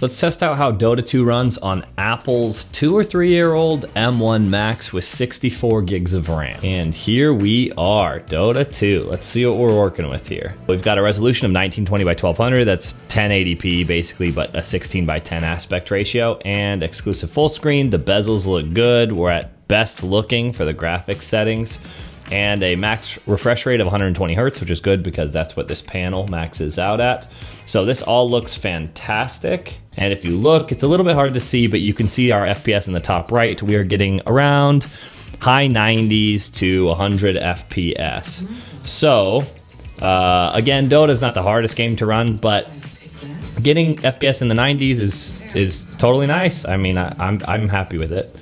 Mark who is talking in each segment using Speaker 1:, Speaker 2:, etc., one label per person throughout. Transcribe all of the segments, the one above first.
Speaker 1: Let's test out how Dota 2 runs on Apple's 2 or 3 year old M1 Max with 64 gigs of RAM. And here we are, Dota 2. Let's see what we're working with here. We've got a resolution of 1920 by 1200. That's 1080p basically, but a 16 by 10 aspect ratio and exclusive full screen. The bezels look good. We're at best looking for the graphics settings. And a max refresh rate of 120 hertz, which is good because that's what this panel maxes out at. So this all looks fantastic. And if you look, it's a little bit hard to see, but you can see our FPS in the top right. We are getting around high 90s to 100 FPS. So again, Dota is not the hardest game to run, but getting FPS in the 90s is totally nice. I mean, I'm happy with it.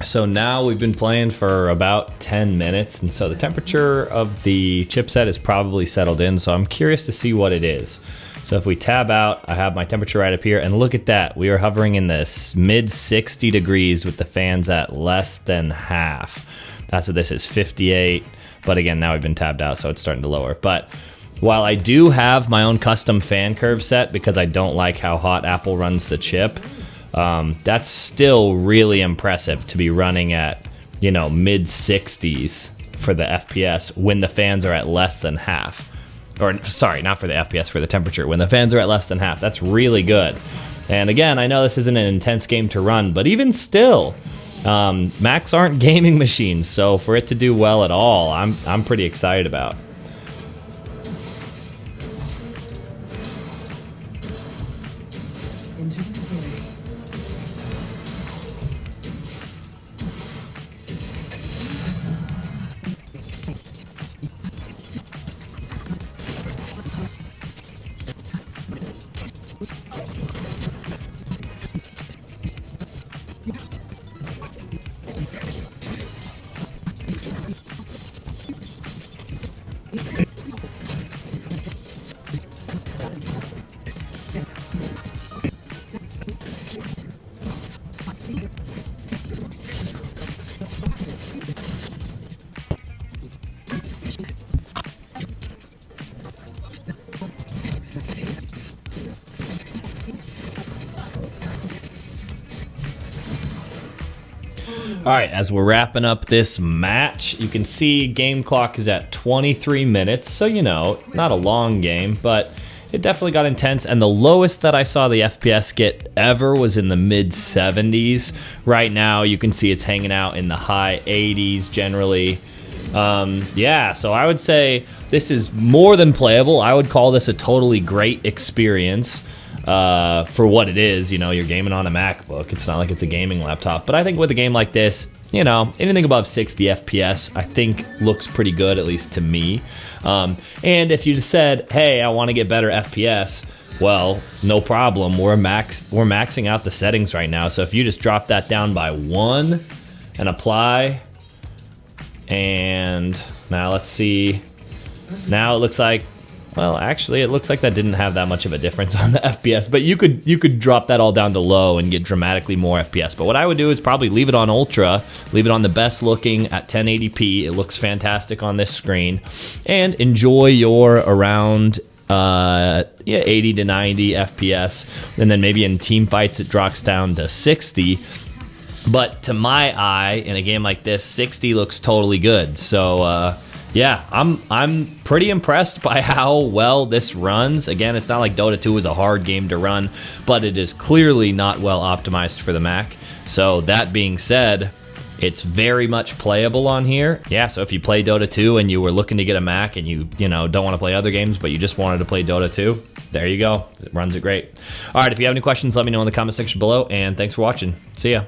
Speaker 1: So now we've been playing for about 10 minutes, and so the temperature of the chipset is probably settled in, so I'm curious to see what it is. So if we tab out, I have my temperature right up here, and look at that. We are hovering in this mid 60 degrees with the fans at less than half. That's what this is, 58. But again, now we've been tabbed out, so it's starting to lower. But while I do have my own custom fan curve set because I don't like how hot Apple runs the chip, that's still really impressive to be running at, you know, mid 60s for the FPS when the fans are at less than half. Or sorry, not for the FPS, for the temperature. When the fans are at less than half, that's really good. And again, I know this isn't an intense game to run, but even still, Macs aren't gaming machines, so for it to do well at all, I'm pretty excited about. All right, as we're wrapping up this match, you can see game clock is at 23 minutes. So, you know, not a long game, but it definitely got intense. And the lowest that I saw the FPS get ever was in the mid 70s. Right now, you can see it's hanging out in the high 80s generally. Yeah, so I would say this is more than playable. I would call this a totally great experience. For what it is, you know, you're gaming on a MacBook. It's not like it's a gaming laptop. But I think with a game like this, you know, anything above 60 FPS, I think looks pretty good, at least to me. And if you just said, hey, I want to get better FPS, well, no problem. We're maxing out the settings right now. So if you just drop that down by 1 and apply, and now let's see. Now it looks like, well, actually, it looks like that didn't have that much of a difference on the FPS, but you could drop that all down to low and get dramatically more FPS. But what I would do is probably leave it on ultra, leave it on the best looking at 1080p. It looks fantastic on this screen, and enjoy your around 80 to 90 FPS. And then maybe in team fights it drops down to 60. But to my eye, in a game like this, 60 looks totally good. So yeah, I'm pretty impressed by how well this runs. Again, it's not like Dota 2 is a hard game to run, but it is clearly not well optimized for the Mac. So that being said, it's very much playable on here. Yeah, so if you play Dota 2 and you were looking to get a Mac and you don't want to play other games, but you just wanted to play Dota 2, there you go. It runs it great. All right, if you have any questions, let me know in the comment section below, and thanks for watching. See ya.